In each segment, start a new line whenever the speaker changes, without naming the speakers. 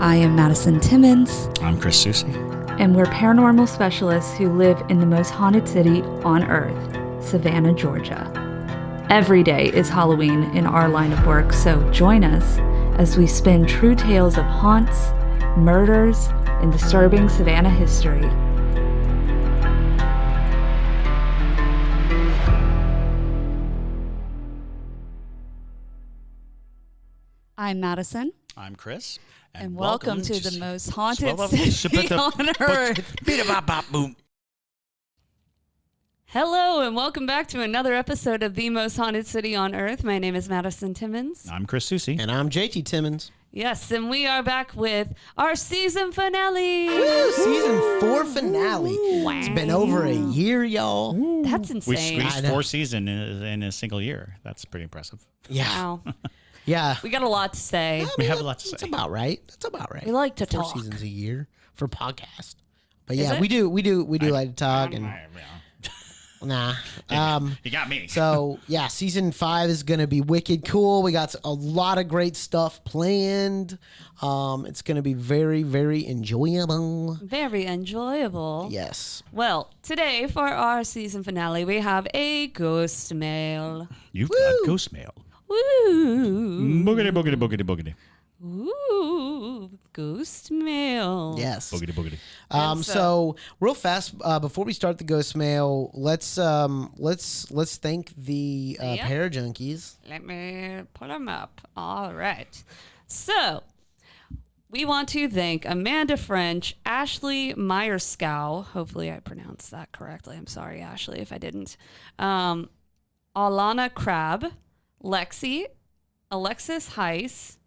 I am Madison Timmons.
I'm Chris Soucy.
And we're paranormal specialists who live in the most haunted city on earth, Savannah, Georgia. Every day is Halloween in our line of work, so join us as we spin true tales of haunts, murders, and disturbing Savannah history. I'm Madison.
I'm Chris.
And welcome to the most haunted city on earth. Hello, and welcome back to another episode of The Most Haunted City on Earth. My name is Madison Timmons.
I'm Chris Soucy.
And I'm JT Timmons.
Yes, and we are back with our season finale.
Woo, season 4 finale.
Wow.
It's been over a year, y'all.
That's
We
insane.
squeezed 4 seasons in a single year. That's pretty impressive.
Yeah.
Wow.
Yeah.
We got a lot to say.
We have a lot to say.
That's about right. That's about right.
We like to
4
talk.
seasons a year for podcast. But
Is
yeah,
it?
we do like to talk and nah.
You got me.
So yeah, season 5 is gonna be wicked cool. We got a lot of great stuff planned. It's gonna be very, very enjoyable.
Very enjoyable.
Yes.
Well, today for our season finale, we have a ghost mail.
You've got Ghostmail.
Woo!
Boogity, boogity, boogity, boogity.
Ooh, ghost mail.
Yes.
Boogity, boogity.
And
So real fast, before we start the ghost mail, let's thank the
Yep.
Parajunkies.
Let me put them up. All right. So, we want to thank Amanda French, Ashley Meyerskow. Hopefully I pronounced that correctly. I'm sorry, Ashley, if I didn't. Alana Crab, Lexi, Alexis Heiss,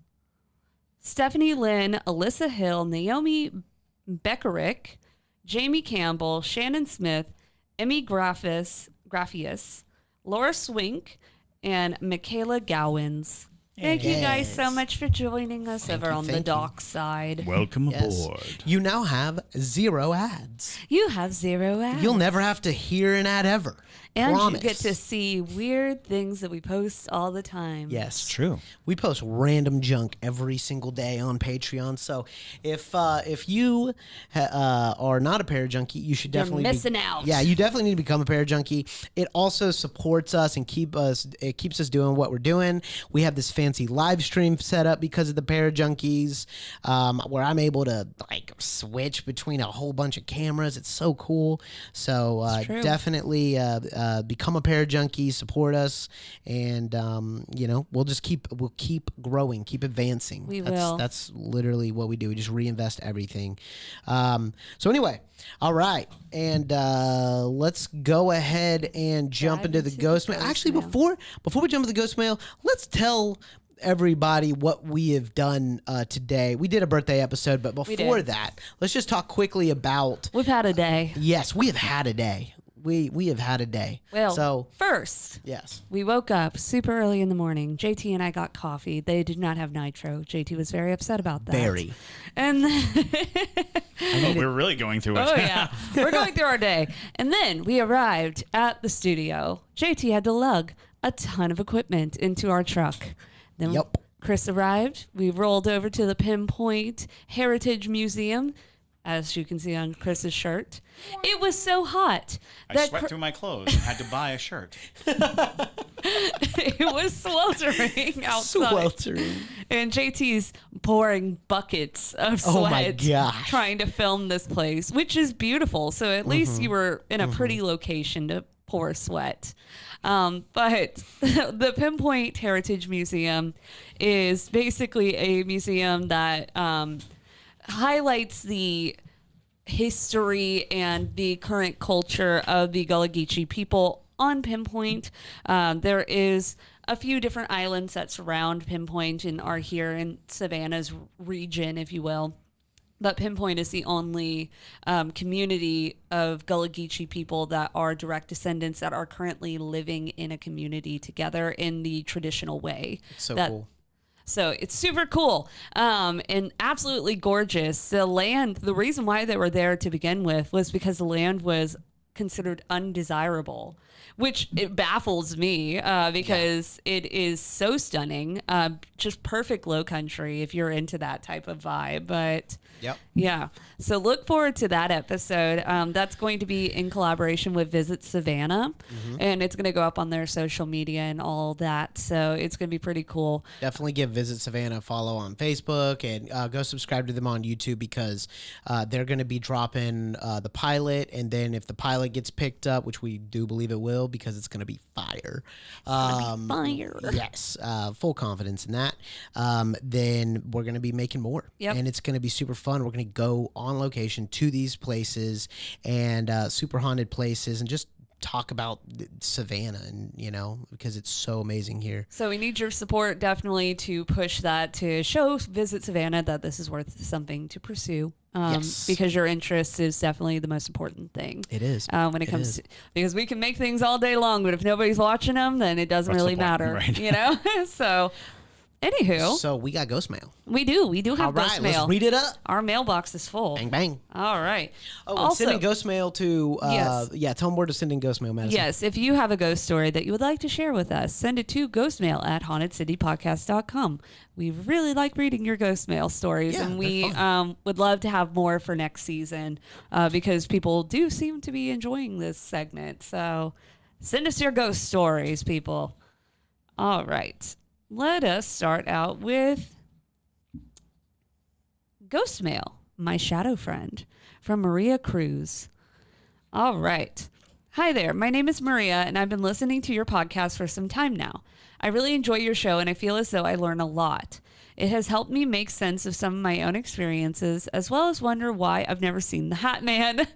Stephanie Lynn, Alyssa Hill, Naomi Beckerick, Jamie Campbell, Shannon Smith, Emmy Graffius, Laura Swink, and Michaela Gowins. Thank you guys so much for joining us over on the dock side.
Welcome
Yes.
aboard.
You now have 0 ads.
You have 0 ads.
You'll never have to hear an ad ever.
And
Promise.
you get to see weird things that we post all the time.
Yes,
It's true.
We post random junk every single day on Patreon. So if you are not a Parajunkie, you should definitely
You're missing out.
Yeah, you definitely need to become a Parajunkie. It also supports us and it keeps us doing what we're doing. We have this fancy live stream set up because of the Parajunkies, where I'm able to like switch between a whole bunch of cameras. It's so cool. So
true.
definitely become a Parajunkie, support us, and we'll keep growing, keep advancing.
We will.
That's literally what we do. We just reinvest everything. So anyway, all right, and let's go ahead and jump into the ghost mail. Actually, before we jump into the ghost mail, let's tell everybody what we have done today. We did a birthday episode, but before that, let's just talk quickly about.
We've had a day.
Yes, we have had a day. We have had a day.
Well,
so
first,
yes,
we woke up super early in the morning. JT and I got coffee. They did not have nitro. JT was very upset about that.
very.
And
We're really going through it.
oh yeah, we're going through our day. And then we arrived at the studio. JT had to lug a ton of equipment into our truck. Then
Yep.
Chris arrived. We rolled over to the Pinpoint Heritage Museum, as you can see on Chris's shirt. It was so hot
I
that
sweat through my clothes and had to buy a shirt.
it was sweltering outside.
Sweltering.
And JT's pouring buckets of sweat
Oh my gosh.
trying to film this place, which is beautiful. So at least you were in a pretty location to pour sweat. But the Pinpoint Heritage Museum is basically a museum that highlights the history and the current culture of the Gullah Geechee people on Pinpoint. There is a few different islands that surround Pinpoint and are here in Savannah's region, if you will. But Pinpoint is the only community of Gullah Geechee people that are direct descendants that are currently living in a community together in the traditional way.
So cool.
So it's super cool and absolutely gorgeous. The land, the reason why they were there to begin with was because the land was considered undesirable, which it baffles me because it is so stunning. Just perfect low country if you're into that type of vibe. But yeah, so look forward to that episode. That's going to be in collaboration with Visit Savannah, and it's going to go up on their social media and all that. So it's going to be pretty cool.
Definitely give Visit Savannah a follow on Facebook, and go subscribe to them on YouTube, because they're going to be dropping the pilot, and then if the pilot gets picked up, which we do believe it will, because it's going to be fire.
Fire.
Yes, full confidence in that. Then we're going to be making more, and it's going to be super fun. We're going to go on location to these places and super haunted places, and just talk about Savannah, and because it's so amazing here.
So we need your support definitely to push that, to show Visit Savannah that this is worth something to pursue. Because your interest is definitely the most important thing.
It is.
When it comes to, because we can make things all day long, but if nobody's watching them, then it doesn't really matter, right? So anywho.
So we got ghost mail.
We do have
all right,
ghost mail.
Let's read it up.
Our mailbox is full.
Bang, bang.
All right.
Oh, also, sending ghost mail to,
yes.
Tell them where to send in ghost mail, Madison.
Yes, if you have a ghost story that you would like to share with us, send it to ghostmail@hauntedcitypodcast.com. We really like reading your ghost mail stories, and we would love to have more for next season because people do seem to be enjoying this segment. So send us your ghost stories, people. All right. Let us start out with ghost mail, my shadow friend, from Maria Cruz. All right. Hi there. My name is Maria, and I've been listening to your podcast for some time now. I really enjoy your show, and I feel as though I learn a lot. It has helped me make sense of some of my own experiences, as well as wonder why I've never seen the Hat Man.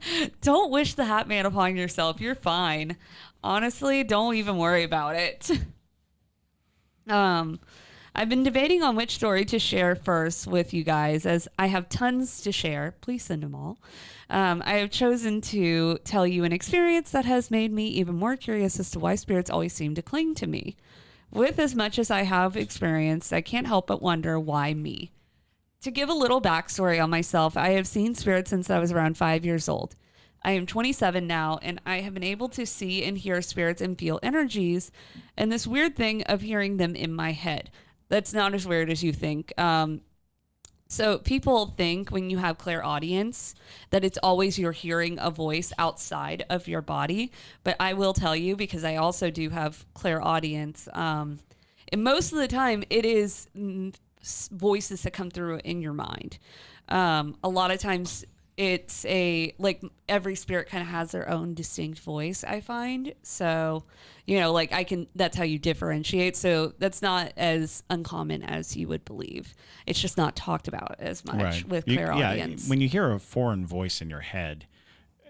Don't wish the Hat Man upon yourself. You're fine. Honestly, don't even worry about it. I've been debating on which story to share first with you guys, as I have tons to share. Please send them all. I have chosen to tell you an experience that has made me even more curious as to why spirits always seem to cling to me. With as much as I have experienced, I can't help but wonder why me. To give a little backstory on myself, I have seen spirits since I was around 5 years old. I am 27 now, and I have been able to see and hear spirits and feel energies, and this weird thing of hearing them in my head. That's not as weird as you think. So people think when you have clairaudience that it's always you're hearing a voice outside of your body. But I will tell you, because I also do have clairaudience, and most of the time it is voices that come through in your mind. A lot of times it's every spirit kind of has their own distinct voice, I find. So, that's how you differentiate. So that's not as uncommon as you would believe. It's just not talked about as much with clairaudience.
When you hear a foreign voice in your head,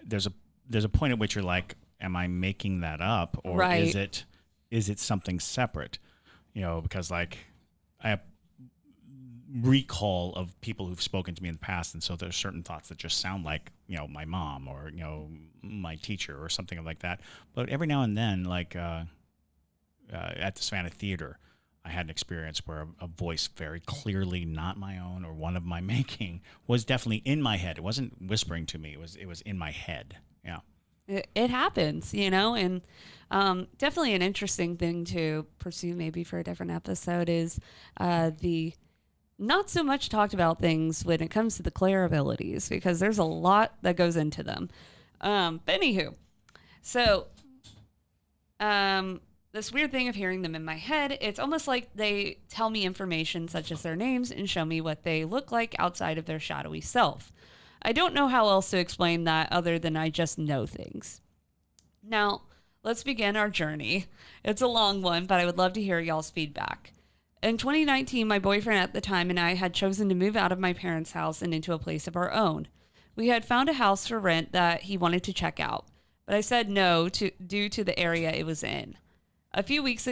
there's a point at which you're like, am I making that up? Or is it something separate? Because I have recall of people who've spoken to me in the past, and so there's certain thoughts that just sound like my mom or my teacher or something like that. But every now and then, at the Savannah Theater, I had an experience where a voice very clearly not my own or one of my making was definitely in my head. It wasn't whispering to me. It was in my head. Yeah.
It happens, and definitely an interesting thing to pursue maybe for a different episode is the not so much talked about things when it comes to the clair abilities, because there's a lot that goes into them. But anywho, so this weird thing of hearing them in my head, it's almost like they tell me information such as their names and show me what they look like outside of their shadowy self. I don't know how else to explain that other than I just know things. Now, let's begin our journey. It's a long one, but I would love to hear y'all's feedback. In 2019, my boyfriend at the time and I had chosen to move out of my parents' house and into a place of our own. We had found a house for rent that he wanted to check out, but I said no due to the area it was in. A few weeks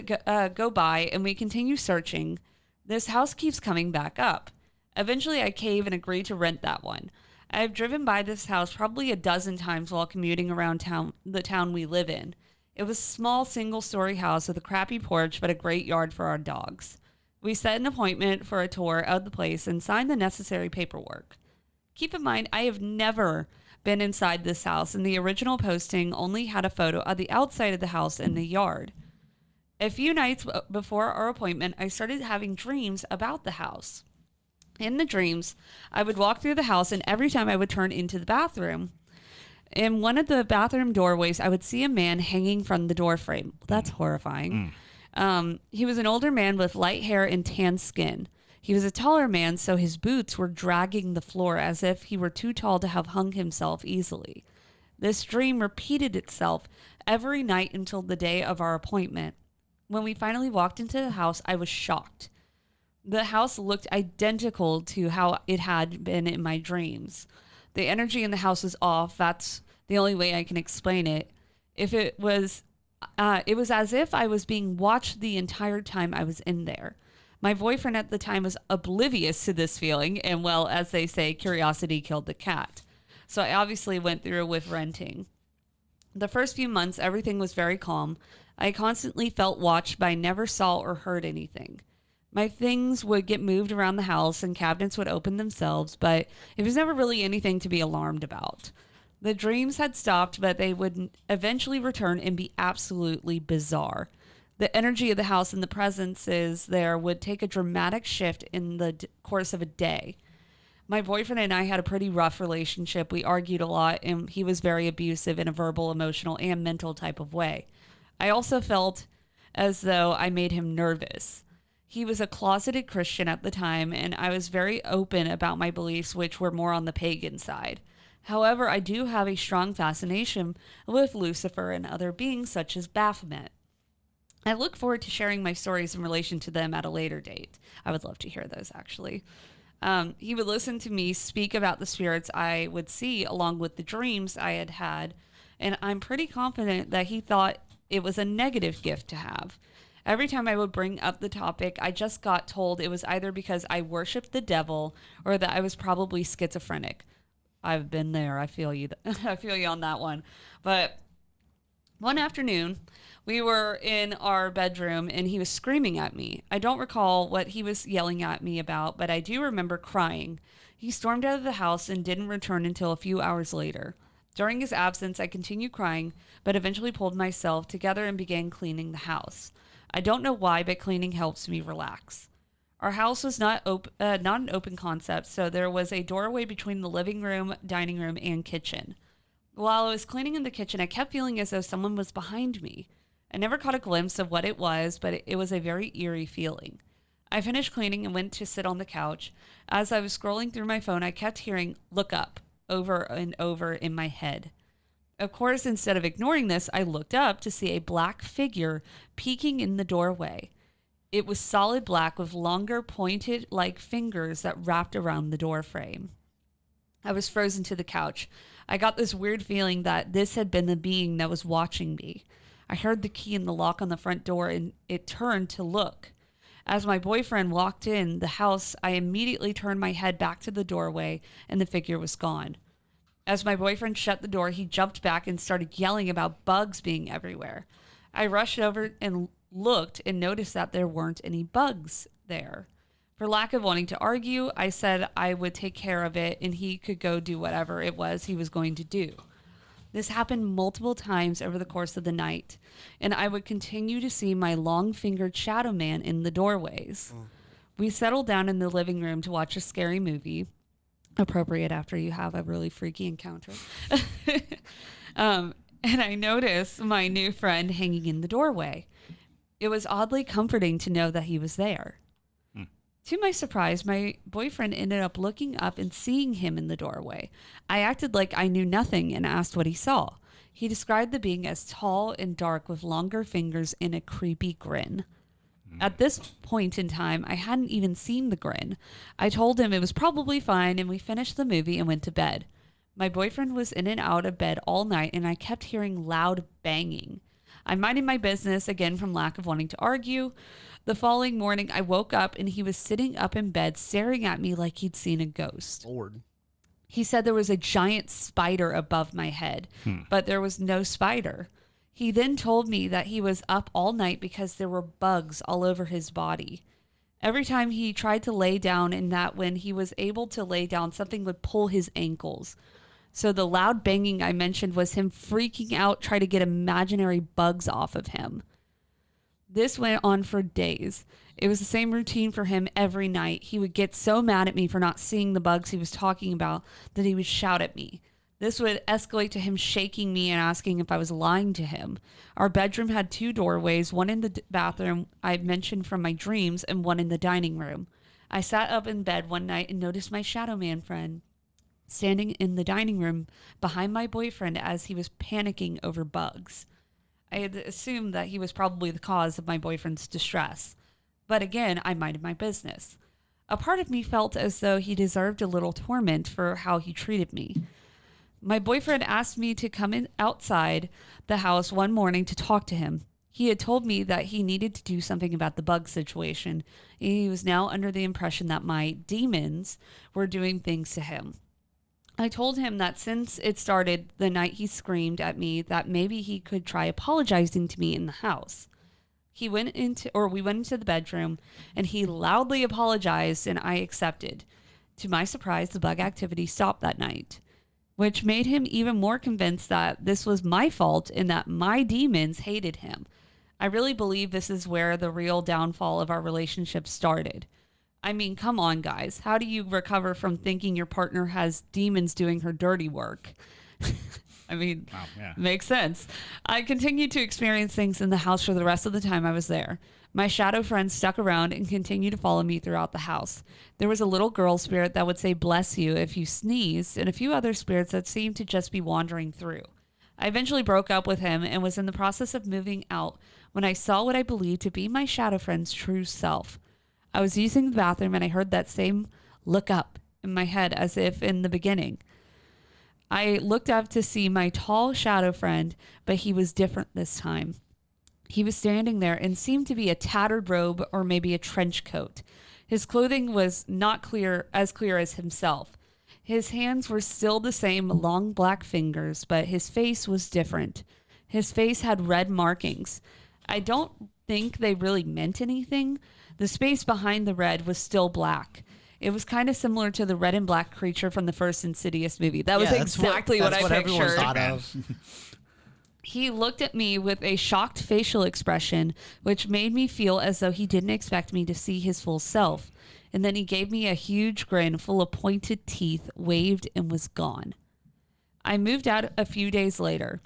go by and we continue searching. This house keeps coming back up. Eventually, I cave and agree to rent that one. I have driven by this house probably a dozen times while commuting around the town we live in. It was a small single-story house with a crappy porch but a great yard for our dogs. We set an appointment for a tour of the place and signed the necessary paperwork. Keep in mind, I have never been inside this house, and the original posting only had a photo of the outside of the house and the yard. A few nights before our appointment, I started having dreams about the house. In the dreams, I would walk through the house, and every time I would turn into the bathroom, in one of the bathroom doorways, I would see a man hanging from the door frame. That's horrifying. He was an older man with light hair and tan skin. He was a taller man, so his boots were dragging the floor as if he were too tall to have hung himself easily. This dream repeated itself every night until the day of our appointment. When we finally walked into the house, I was shocked. The house looked identical to how it had been in my dreams. The energy in the house was off. That's the only way I can explain it. It was as if I was being watched the entire time I was in there. My boyfriend at the time was oblivious to this feeling, and well, as they say, curiosity killed the cat. So I obviously went through with renting. The first few months, everything was very calm. I constantly felt watched, but I never saw or heard anything. My things would get moved around the house and cabinets would open themselves, but it was never really anything to be alarmed about. The dreams had stopped, but they would eventually return and be absolutely bizarre. The energy of the house and the presences there would take a dramatic shift in the course of a day. My boyfriend and I had a pretty rough relationship. We argued a lot, and he was very abusive in a verbal, emotional, and mental type of way. I also felt as though I made him nervous. He was a closeted Christian at the time, and I was very open about my beliefs, which were more on the pagan side. However, I do have a strong fascination with Lucifer and other beings such as Baphomet. I look forward to sharing my stories in relation to them at a later date. I would love to hear those, actually. He would listen to me speak about the spirits I would see along with the dreams I had had, and I'm pretty confident that he thought it was a negative gift to have. Every time I would bring up the topic, I just got told it was either because I worshiped the devil or that I was probably schizophrenic. I've been there. I feel you. I feel you on that one. But one afternoon, we were in our bedroom and he was screaming at me. I don't recall what he was yelling at me about, but I do remember crying. He stormed out of the house and didn't return until a few hours later. During his absence, I continued crying, but eventually pulled myself together and began cleaning the house. I don't know why, but cleaning helps me relax. Our house was not an open concept, so there was a doorway between the living room, dining room, and kitchen. While I was cleaning in the kitchen, I kept feeling as though someone was behind me. I never caught a glimpse of what it was, but it was a very eerie feeling. I finished cleaning and went to sit on the couch. As I was scrolling through my phone, I kept hearing, "Look up," over and over in my head. Of course, instead of ignoring this, I looked up to see a black figure peeking in the doorway. It was solid black with longer pointed-like fingers that wrapped around the door frame. I was frozen to the couch. I got this weird feeling that this had been the being that was watching me. I heard the key in the lock on the front door and it turned to look. As my boyfriend walked in the house, I immediately turned my head back to the doorway and the figure was gone. As my boyfriend shut the door, he jumped back and started yelling about bugs being everywhere. I rushed over and looked and noticed that there weren't any bugs there. For lack of wanting to argue, I said I would take care of it and he could go do whatever it was he was going to do. This happened multiple times over the course of the night, and I would continue to see my long-fingered shadow man in the doorways. We settled down in the living room to watch a scary movie, appropriate after you have a really freaky encounter. And I noticed my new friend hanging in the doorway. It was oddly comforting to know that he was there. To my surprise, my boyfriend ended up looking up and seeing him in the doorway. I acted like I knew nothing and asked what he saw. He described the being as tall and dark with longer fingers and a creepy grin. At this point in time, I hadn't even seen the grin. I told him it was probably fine, and we finished the movie and went to bed. My boyfriend was in and out of bed all night, and I kept hearing loud banging. I minded my business, again from lack of wanting to argue. The following morning, I woke up, and he was sitting up in bed staring at me like he'd seen a ghost.
Lord.
He said there was a giant spider above my head, but there was no spider. He then told me that he was up all night because there were bugs all over his body. Every time he tried to lay down, and that when he was able to lay down, something would pull his ankles. So the loud banging I mentioned was him freaking out, trying to get imaginary bugs off of him. This went on for days. It was the same routine for him every night. He would get so mad at me for not seeing the bugs he was talking about that he would shout at me. This would escalate to him shaking me and asking if I was lying to him. Our bedroom had 2 doorways, one in the bathroom I mentioned from my dreams and one in the dining room. I sat up in bed one night and noticed my shadow man friend standing in the dining room behind my boyfriend as he was panicking over bugs. I had assumed that he was probably the cause of my boyfriend's distress. But again, I minded my business. A part of me felt as though he deserved a little torment for how he treated me. My boyfriend asked me to come in outside the house one morning to talk to him. He had told me that he needed to do something about the bug situation. He was now under the impression that my demons were doing things to him. I told him that since it started the night he screamed at me, that maybe he could try apologizing to me in the house. We went into the bedroom and he loudly apologized and I accepted. To my surprise, the bug activity stopped that night, which made him even more convinced that this was my fault and that my demons hated him. I really believe this is where the real downfall of our relationship started. I mean, come on, guys. How do you recover from thinking your partner has demons doing her dirty work? I mean, wow, yeah. Makes sense. I continued to experience things in the house for the rest of the time I was there. My shadow friends stuck around and continued to follow me throughout the house. There was a little girl spirit that would say bless you if you sneezed, and a few other spirits that seemed to just be wandering through. I eventually broke up with him and was in the process of moving out when I saw what I believed to be my shadow friend's true self. I was using the bathroom and I heard that same look up in my head as if in the beginning. I looked up to see my tall shadow friend, but he was different this time. He was standing there and seemed to be a tattered robe or maybe a trench coat. His clothing was not clear as himself. His hands were still the same long black fingers, but his face was different. His face had red markings. I don't think they really meant anything. The space behind the red was still black. It was kind of similar to the red and black creature from the first Insidious movie. That was exactly what I pictured.
Thought of.
He looked at me with a shocked facial expression, which made me feel as though he didn't expect me to see his full self. And then he gave me a huge grin full of pointed teeth, waved, and was gone. I moved out a few days later,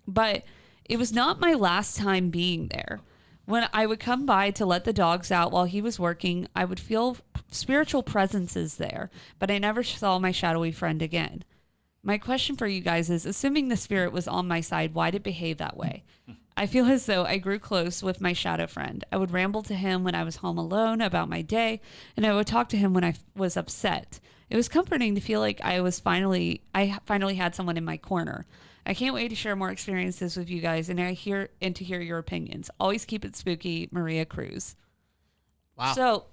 but it was not my last time being there. When I would come by to let the dogs out while he was working, I would feel spiritual presences there, but I never saw my shadowy friend again. My question for you guys is, assuming the spirit was on my side, why did it behave that way? I feel as though I grew close with my shadow friend. I would ramble to him when I was home alone about my day, and I would talk to him when I was upset. It was comforting to feel like I finally had someone in my corner. I can't wait to share more experiences with you guys and to hear your opinions. Always keep it spooky, Maria Cruz.
Wow.
So,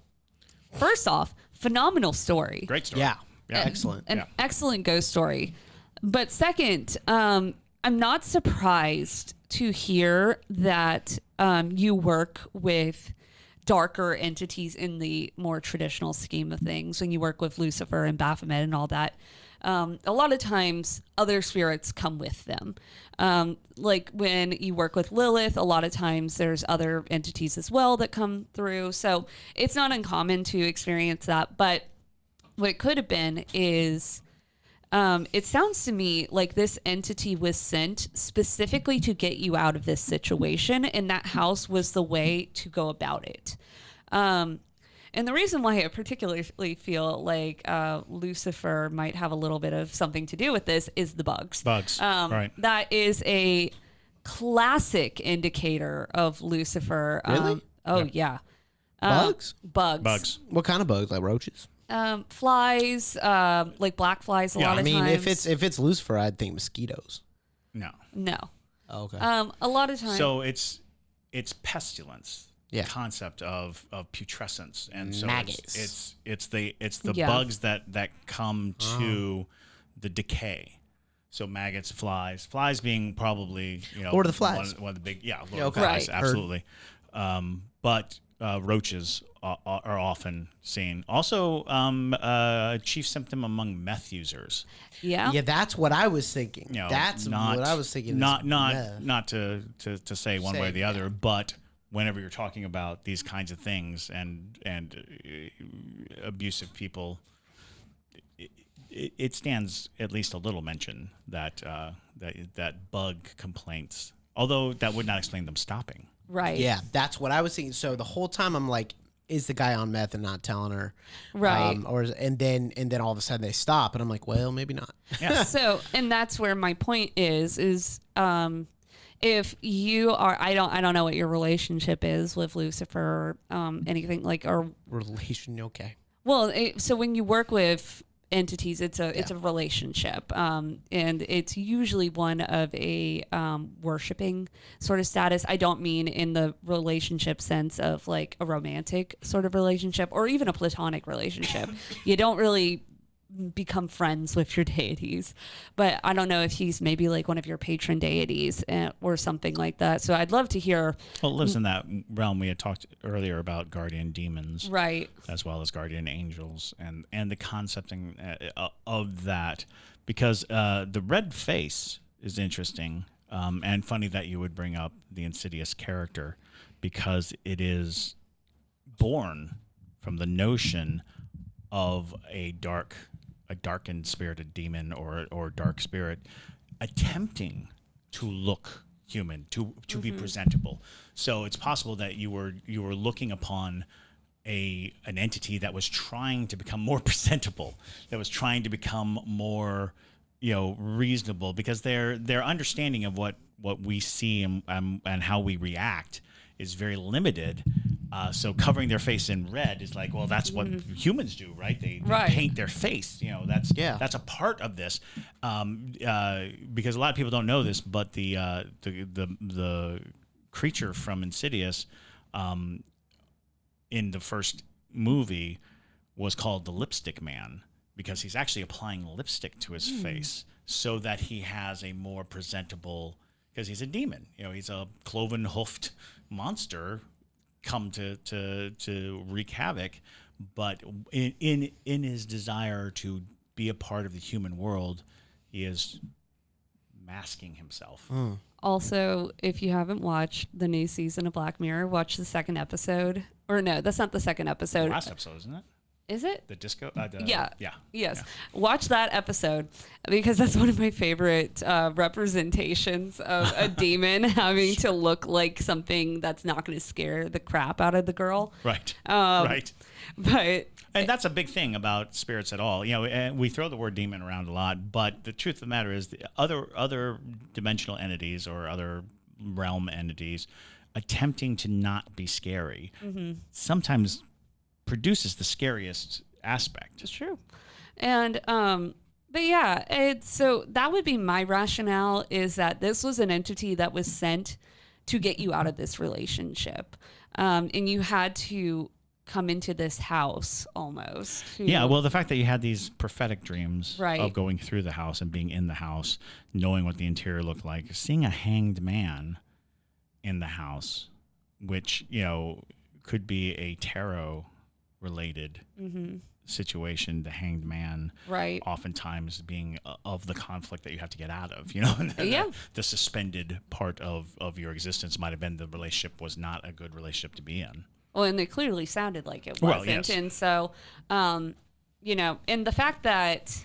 first off, phenomenal story.
Great story.
Yeah. Excellent.
An excellent ghost story. But second, I'm not surprised to hear that you work with darker entities in the more traditional scheme of things. When you work with Lucifer and Baphomet and all that, a lot of times other spirits come with them. Like when you work with Lilith, a lot of times there's other entities as well that come through. So it's not uncommon to experience that. But what it could have been is, it sounds to me like this entity was sent specifically to get you out of this situation, and that house was the way to go about it. And the reason why I particularly feel like Lucifer might have a little bit of something to do with this is the bugs.
Right.
That is a classic indicator of Lucifer.
Really?
Yeah.
Bugs?
Bugs.
What kind of bugs? Like roaches?
Flies, like black flies. A lot of times.
I mean, if it's Lucifer, I'd think mosquitoes.
No.
Oh, okay.
A lot of times.
So it's pestilence.
Yeah.
Concept of putrescence, and so
maggots.
It's the bugs that come to the decay. So maggots, flies being probably
Lord of the Flies.
one of the big Lord
okay.
of the Flies,
Right.
absolutely. But roaches are often seen. Also, chief symptom among meth users.
Yeah.
Yeah, that's what I was thinking.
You know,
That's what I was thinking.
Not
meth.
to say one way or the other, but whenever you're talking about these kinds of things and abusive people, it stands at least a little mention that that bug complaints. Although that would not explain them stopping.
Right.
Yeah, that's what I was thinking. So the whole time I'm like, is the guy on meth and not telling her?
Right.
And then all of a sudden they stop, and I'm like, well, maybe not.
Yeah.
So, and that's where my point is if you are, I don't know what your relationship is with Lucifer or anything like, or
Relation, okay.
well, so when you work with entities, it's a relationship, and it's usually one of a worshiping sort of status. I don't mean in the relationship sense of like a romantic sort of relationship or even a platonic relationship. You don't really become friends with your deities, but I don't know if he's maybe like one of your patron deities or something like that. So I'd love to hear.
Well, it lives in that realm. We had talked earlier about guardian demons,
Right,
as well as guardian angels, and the concepting of that, because the red face is interesting, and funny that you would bring up the Insidious character, because it is born from the notion of a darkened spirited demon or dark spirit attempting to look human, to be presentable. So it's possible that you were looking upon an entity that was trying to become more presentable, that was trying to become more, reasonable, because their understanding of what we see and how we react is very limited. So covering their face in red is like, well, that's what humans do, right? They paint their face. That's a part of this. Because a lot of people don't know this, but the creature from Insidious, in the first movie, was called the Lipstick Man, because he's actually applying lipstick to his face so that he has a more presentable. Because he's a demon, he's a cloven-hoofed monster come to wreak havoc, but in his desire to be a part of the human world, he is masking himself.
Also, if you haven't watched the new season of Black Mirror, watch the second episode. Or no, that's not the second episode.
Last episode, isn't it?
Is it?
The disco?
Yeah.
Yeah.
Yes.
Yeah.
Watch that episode, because that's one of my favorite representations of a demon having to look like something that's not going to scare the crap out of the girl.
Right.
Right. But.
And that's a big thing about spirits at all. And we throw the word demon around a lot, but the truth of the matter is the other dimensional entities or other realm entities attempting to not be scary sometimes produces the scariest aspect.
It's true. And but yeah, so that would be my rationale, is that this was an entity that was sent to get you out of this relationship, and you had to come into this house almost.
Yeah, well, the fact that you had these prophetic dreams
Right.
of going through the house and being in the house, knowing what the interior looked like, seeing a hanged man in the house, which could be a tarot related situation, the hanged man,
Right.
oftentimes being of the conflict that you have to get out of, the suspended part of your existence might have been the relationship was not a good relationship to be in.
Well, and it clearly sounded like it wasn't.
Well, yes.
And so, and the fact that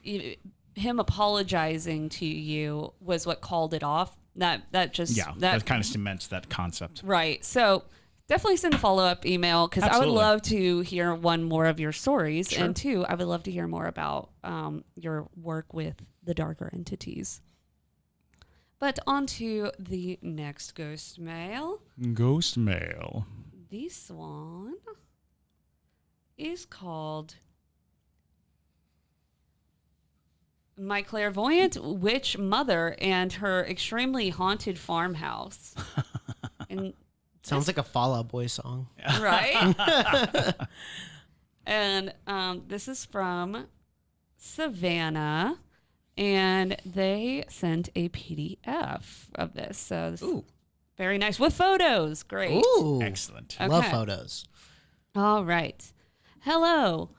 him apologizing to you was what called it off. That
kind of cements that concept.
Right. So definitely send a follow-up email, because I would love to hear one, more of your stories.
Sure.
And two, I would love to hear more about your work with the darker entities. But on to the next ghost mail.
Ghost mail.
This one is called My Clairvoyant Witch Mother and Her Extremely Haunted Farmhouse. And
Sounds like a Fall Out Boy song.
right? And this is from Savannah, and they sent a PDF of this. So this,
Ooh.
Very nice. With photos. Great.
Ooh.
Excellent.
Okay.
Love photos.
All right. Hello.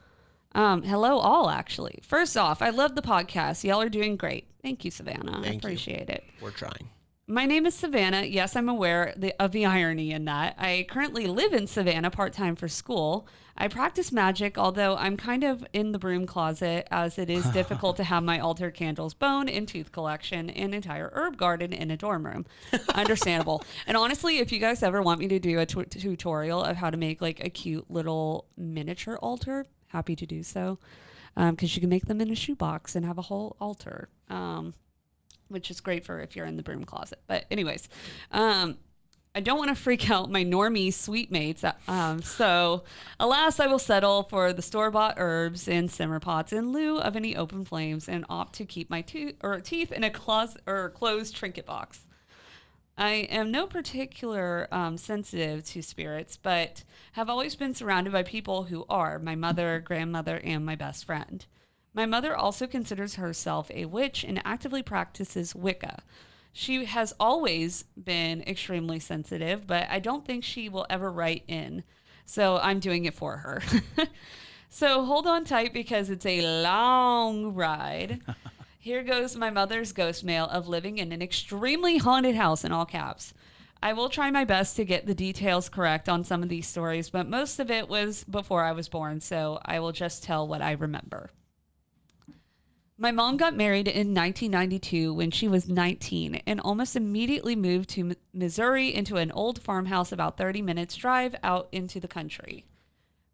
Hello all, actually. First off, I love the podcast. Y'all are doing great. Thank you, Savannah. I appreciate it.
We're trying.
My name is Savannah. Yes, I'm aware of the irony in that. I currently live in Savannah part-time for school. I practice magic, although I'm kind of in the broom closet, as it is difficult to have my altar candles, bone and tooth collection, and entire herb garden in a dorm room. Understandable. And honestly, if you guys ever want me to do a tutorial of how to make like a cute little miniature altar, happy to do so, because you can make them in a shoebox and have a whole altar. Which is great for if you're in the broom closet. But anyways, I don't want to freak out my normie sweet mates. So alas, I will settle for the store-bought herbs and simmer pots in lieu of any open flames and opt to keep my teeth in a closed trinket box. I am no particular sensitive to spirits, but have always been surrounded by people who are my mother, grandmother, and my best friend. My mother also considers herself a witch and actively practices Wicca. She has always been extremely sensitive, but I don't think she will ever write in. So I'm doing it for her. So hold on tight because it's a long ride. Here goes my mother's ghost mail of living in an extremely haunted house in all caps. I will try my best to get the details correct on some of these stories, but most of it was before I was born, so I will just tell what I remember. My mom got married in 1992 when she was 19 and almost immediately moved to Missouri into an old farmhouse about 30 minutes drive out into the country.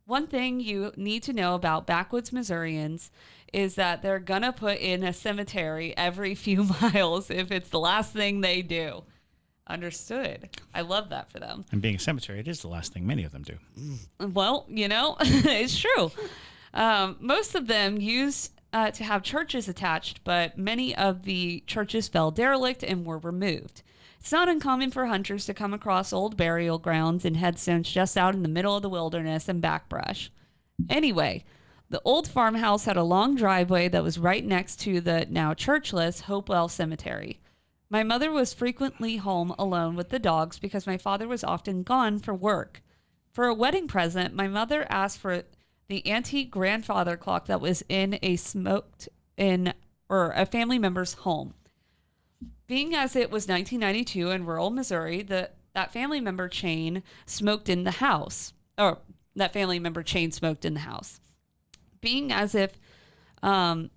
One thing you need to know about backwoods Missourians is that they're going to put in a cemetery every few miles if it's the last thing they do. Understood. I love that for them.
And being a cemetery, it is the last thing many of them do.
Well, it's true. Most of them use to have churches attached, but many of the churches fell derelict and were removed. It's not uncommon for hunters to come across old burial grounds and headstones just out in the middle of the wilderness and backbrush. Anyway, the old farmhouse had a long driveway that was right next to the now churchless Hopewell Cemetery. My mother was frequently home alone with the dogs because my father was often gone for work. For a wedding present, my mother asked for the antique grandfather clock that was in a family member's home. Being as it was 1992 in rural Missouri, that family member chain smoked in the house. Being as if the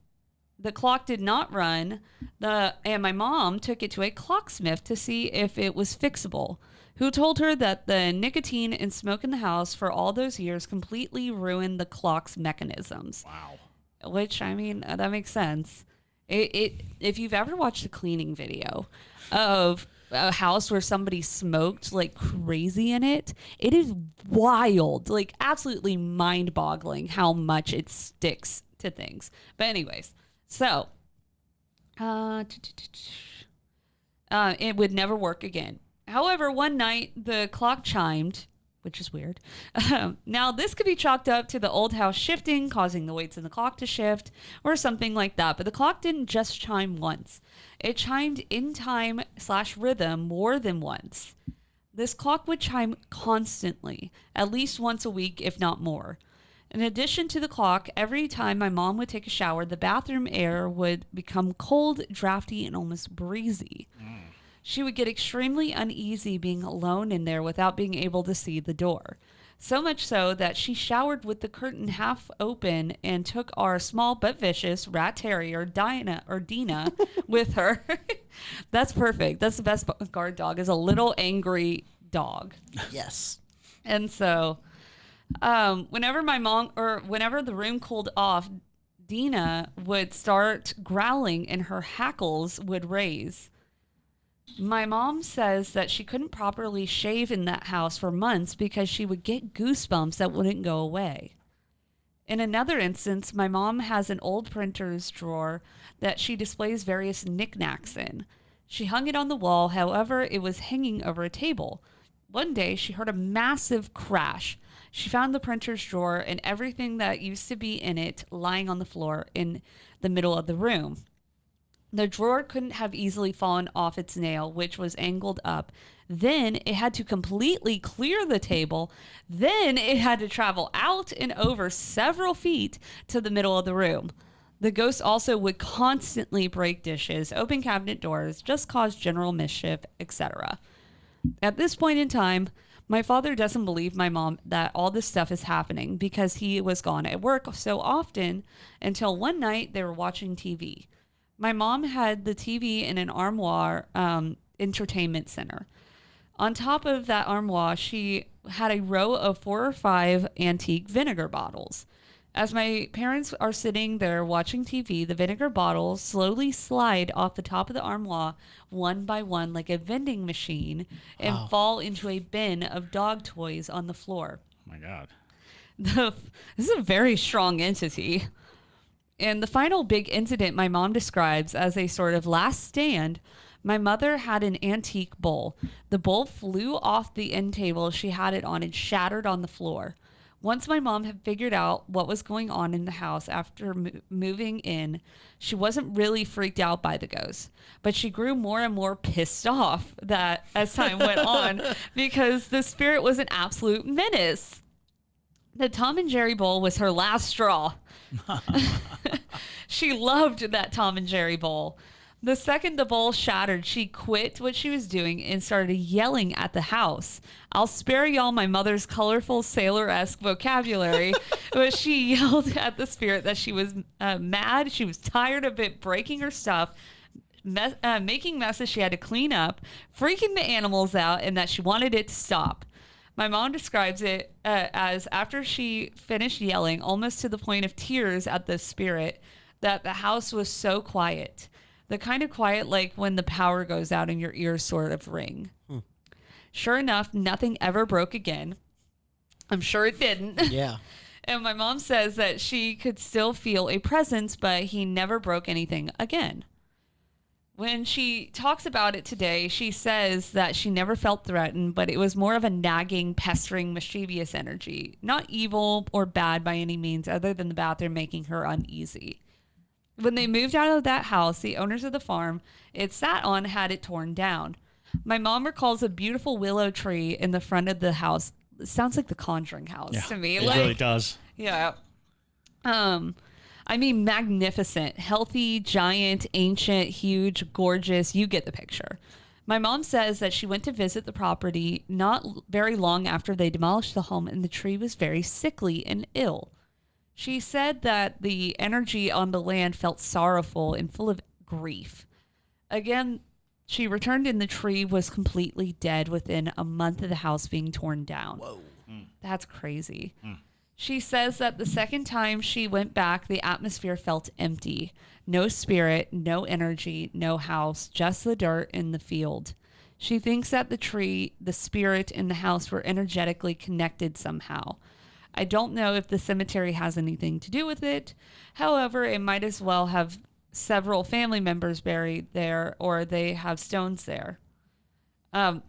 clock did not run, and my mom took it to a clocksmith to see if it was fixable, who told her that the nicotine and smoke in the house for all those years completely ruined the clock's mechanisms.
Wow.
Which, I mean, that makes sense. If you've ever watched a cleaning video of a house where somebody smoked like crazy in it, it is wild, like absolutely mind-boggling how much it sticks to things. But anyways, so it would never work again. However, one night the clock chimed, which is weird. Now, this could be chalked up to the old house shifting, causing the weights in the clock to shift, or something like that. But the clock didn't just chime once. It chimed in time/rhythm more than once. This clock would chime constantly, at least once a week, if not more. In addition to the clock, every time my mom would take a shower, the bathroom air would become cold, drafty, and almost breezy. She would get extremely uneasy being alone in there without being able to see the door. So much so that she showered with the curtain half open and took our small but vicious rat terrier, Dina, with her. That's perfect. That's the best guard dog, is a little angry dog.
Yes.
And so whenever the room cooled off, Dina would start growling and her hackles would raise. My mom says that she couldn't properly shave in that house for months because she would get goosebumps that wouldn't go away. In another instance, my mom has an old printer's drawer that she displays various knickknacks in. She hung it on the wall, however, it was hanging over a table. One day, she heard a massive crash. She found the printer's drawer and everything that used to be in it lying on the floor in the middle of the room. The drawer couldn't have easily fallen off its nail, which was angled up. Then it had to completely clear the table. Then it had to travel out and over several feet to the middle of the room. The ghost also would constantly break dishes, open cabinet doors, just cause general mischief, etc. At this point in time, my father doesn't believe my mom that all this stuff is happening because he was gone at work so often until one night they were watching TV. My mom had the TV in an armoire entertainment center. On top of that armoire, she had a row of 4 or 5 antique vinegar bottles. As my parents are sitting there watching TV, the vinegar bottles slowly slide off the top of the armoire one by one like a vending machine and fall into a bin of dog toys on the floor.
Oh my God.
This is a very strong entity. And the final big incident my mom describes as a sort of last stand, my mother had an antique bowl. The bowl flew off the end table she had it on and shattered on the floor. Once my mom had figured out what was going on in the house after moving in, she wasn't really freaked out by the ghost, but she grew more and more pissed off that as time went on because the spirit was an absolute menace. The Tom and Jerry bowl was her last straw. She loved that Tom and Jerry bowl. The second the bowl shattered, she quit what she was doing and started yelling at the house. I'll spare y'all my mother's colorful sailor-esque vocabulary, but she yelled at the spirit that she was mad. She was tired of it breaking her stuff, making messes she had to clean up, freaking the animals out, and that she wanted it to stop. My mom describes it as after she finished yelling, almost to the point of tears at the spirit, that the house was so quiet. The kind of quiet like when the power goes out and your ears sort of ring. Sure enough, nothing ever broke again. I'm sure it didn't.
Yeah.
And my mom says that she could still feel a presence, but he never broke anything again. When she talks about it today, she says that she never felt threatened, but it was more of a nagging, pestering, mischievous energy. Not evil or bad by any means, other than the bathroom making her uneasy. When they moved out of that house, the owners of the farm it sat on had it torn down. My mom recalls a beautiful willow tree in the front of the house. It sounds like the Conjuring house to me.
It really does.
Yeah. I mean, magnificent, healthy, giant, ancient, huge, gorgeous. You get the picture. My mom says that she went to visit the property not very long after they demolished the home, and the tree was very sickly and ill. She said that the energy on the land felt sorrowful and full of grief. Again, she returned and the tree was completely dead within a month of the house being torn down.
Whoa.
That's crazy. She says that the second time she went back, the atmosphere felt empty. No spirit, no energy, no house, just the dirt in the field. She thinks that the tree, the spirit, and the house were energetically connected somehow. I don't know if the cemetery has anything to do with it. However, it might as well have several family members buried there, or they have stones there. Let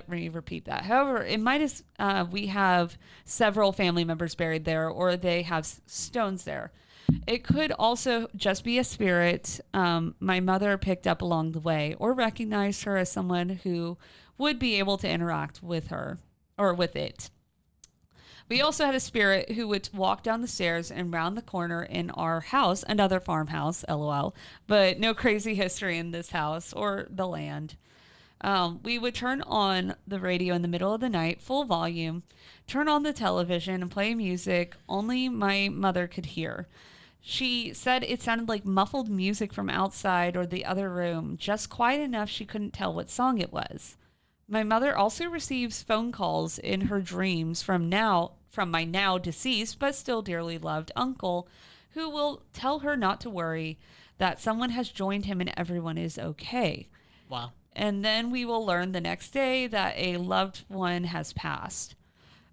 me repeat that. However, it might as we have several family members buried there, or they have stones there. It could also just be a spirit my mother picked up along the way, or recognized her as someone who would be able to interact with her or with it. We also had a spirit who would walk down the stairs and round the corner in our house, another farmhouse, LOL, but no crazy history in this house or the land. We would turn on the radio in the middle of the night, full volume, turn on the television and play music only my mother could hear. She said it sounded like muffled music from outside or the other room, just quiet enough she couldn't tell what song it was. My mother also receives phone calls in her dreams from my now deceased but still dearly loved uncle, who will tell her not to worry, that someone has joined him and everyone is okay.
Wow.
And then we will learn the next day that a loved one has passed.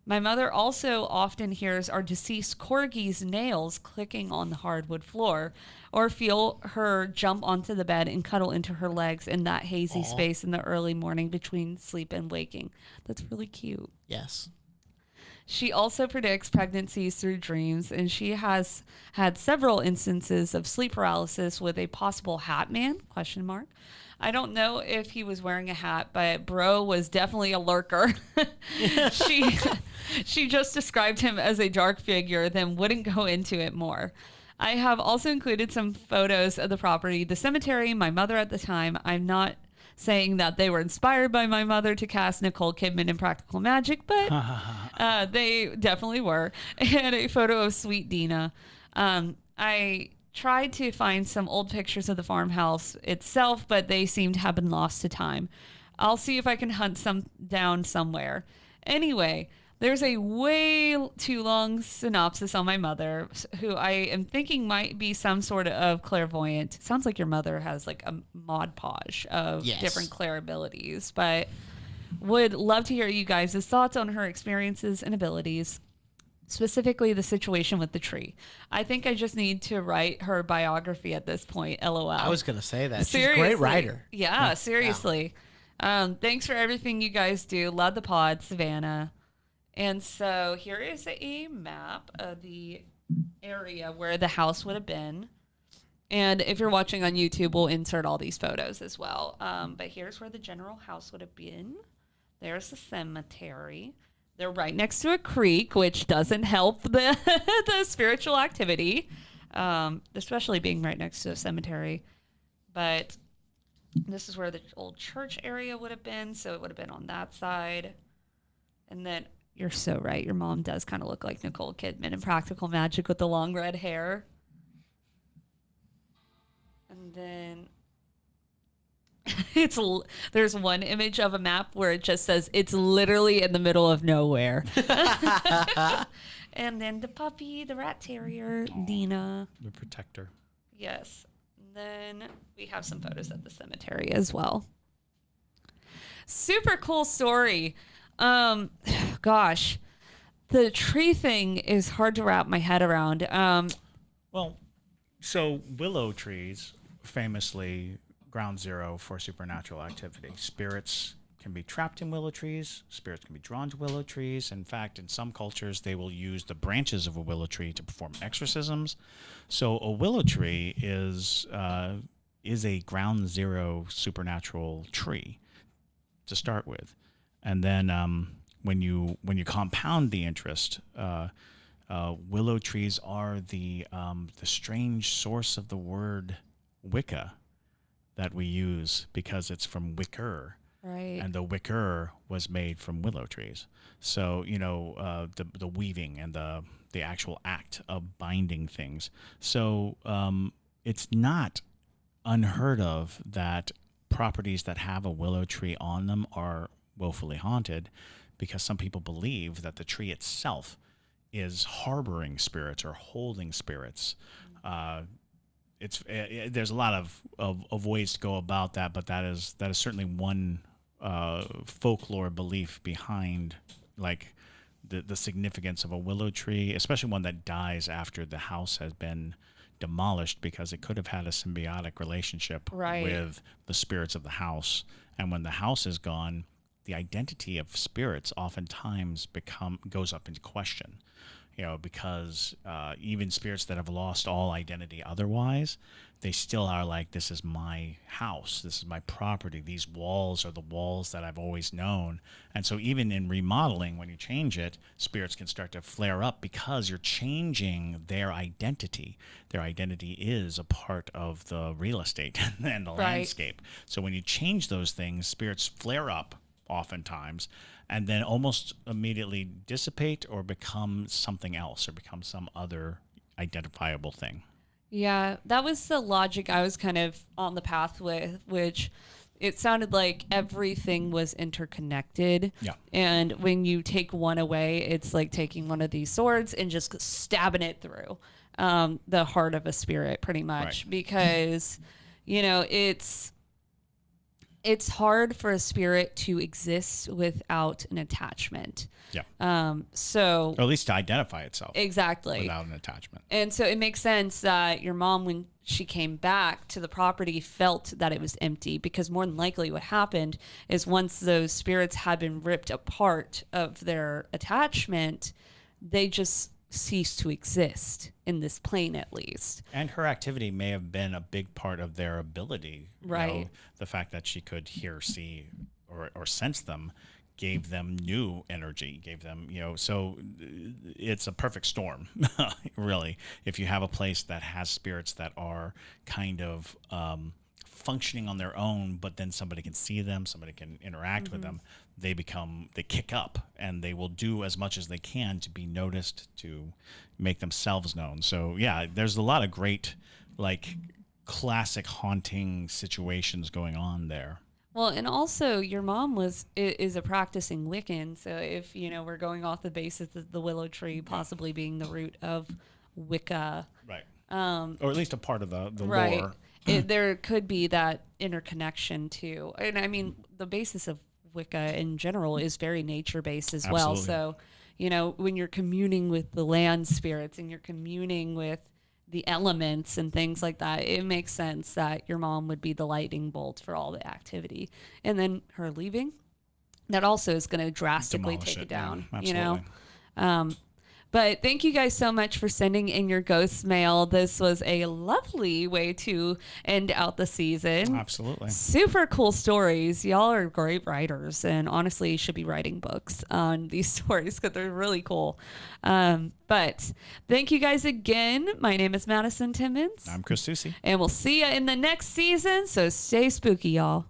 My mother also often hears our deceased corgi's nails clicking on the hardwood floor, or feel her jump onto the bed and cuddle into her legs in that hazy space in the early morning between sleep and waking. That's really cute.
Yes.
She also predicts pregnancies through dreams, and she has had several instances of sleep paralysis with a possible hat man, question mark. I don't know if he was wearing a hat, but bro was definitely a lurker. she she just described him as a dark figure, then wouldn't go into it more. I have also included some photos of the property, the cemetery, my mother at the time. I'm not saying that they were inspired by my mother to cast Nicole Kidman in Practical Magic, but they definitely were. And a photo of Sweet Dina. I tried to find some old pictures of the farmhouse itself, but they seem to have been lost to time. I'll see if I can hunt some down somewhere. Anyway, there's a way too long synopsis on my mother, who I am thinking might be some sort of clairvoyant. It sounds like your mother has like a mod podge of different clair abilities, but would love to hear you guys' thoughts on her experiences and abilities, specifically the situation with the tree. I think I just need to write her biography at this point, LOL.
I was going to say that.
Seriously.
She's a great writer.
Yeah, seriously. Thanks for everything you guys do. Love the pod, Savannah. And so here is a map of the area where the house would have been. And if you're watching on YouTube, we'll insert all these photos as well. But here's where the general house would have been. There's the cemetery. They're right next to a creek, which doesn't help the the spiritual activity, especially being right next to a cemetery. But this is where the old church area would have been, so it would have been on that side. And then you're so right. Your mom does kind of look like Nicole Kidman in Practical Magic with the long red hair. And then there's one image of a map where it just says it's literally in the middle of nowhere. And then the puppy, the rat terrier, Dina.
The protector.
Yes. And then we have some photos at the cemetery as well. Super cool story. Gosh, the tree thing is hard to wrap my head around.
Well, so willow trees, famously ground zero for supernatural activity. Spirits can be trapped in willow trees. Spirits can be drawn to willow trees. In fact, in some cultures, they will use the branches of a willow tree to perform exorcisms. So a willow tree is a ground zero supernatural tree to start with. And then when you compound the interest, willow trees are the strange source of the word Wicca that we use, because it's from wicker,
Right.
and the wicker was made from willow trees. So the weaving and the actual act of binding things. So it's not unheard of that properties that have a willow tree on them are woefully haunted, because some people believe that the tree itself is harboring spirits or holding spirits. There's a lot of ways to go about that, but that is certainly one folklore belief behind like the significance of a willow tree, especially one that dies after the house has been demolished, because it could have had a symbiotic relationship with the spirits of the house. And when the house is gone, the identity of spirits oftentimes goes up into question. Because even spirits that have lost all identity otherwise, they still are like, this is my house, this is my property, these walls are the walls that I've always known. And so even in remodeling, when you change it, spirits can start to flare up because you're changing their identity. Their identity is a part of the real estate and the landscape. So when you change those things, spirits flare up oftentimes, and then almost immediately dissipate or become something else, or become some other identifiable thing.
Yeah, that was the logic I was kind of on the path with, which it sounded like everything was interconnected.
Yeah.
And when you take one away, it's like taking one of these swords and just stabbing it through the heart of a spirit, pretty much. Right. Because, it's hard for a spirit to exist without an attachment.
Yeah.
So,
or at least to identify itself.
Exactly.
Without an attachment.
And so it makes sense that your mom, when she came back to the property, felt that it was empty, because more than likely what happened is once those spirits had been ripped apart of their attachment, they just ceased to exist in this plane, at least.
And her activity may have been a big part of their ability.
Right.
You know, the fact that she could hear, see, or sense them gave them new energy, gave them, so it's a perfect storm, really. If you have a place that has spirits that are kind of functioning on their own, but then somebody can see them, somebody can interact with them, they kick up, and they will do as much as they can to be noticed, to make themselves known. So yeah, there's a lot of great, like, classic haunting situations going on there.
Well, and also your mom is a practicing Wiccan, so if we're going off the basis of the willow tree possibly being the root of Wicca,
right? Or at least a part of the
right.
lore.
There could be that interconnection too, and I mean the basis of Wicca in general is very nature based as well. So, when you're communing with the land spirits and you're communing with the elements and things like that, it makes sense that your mom would be the lightning bolt for all the activity. And then her leaving, that also is going to drastically take it down, But thank you guys so much for sending in your ghost mail. This was a lovely way to end out the season.
Absolutely.
Super cool stories. Y'all are great writers, and honestly should be writing books on these stories because they're really cool. But thank you guys again. My name is Madison Timmons.
I'm Chris Susi.
And we'll see you in the next season. So stay spooky, y'all.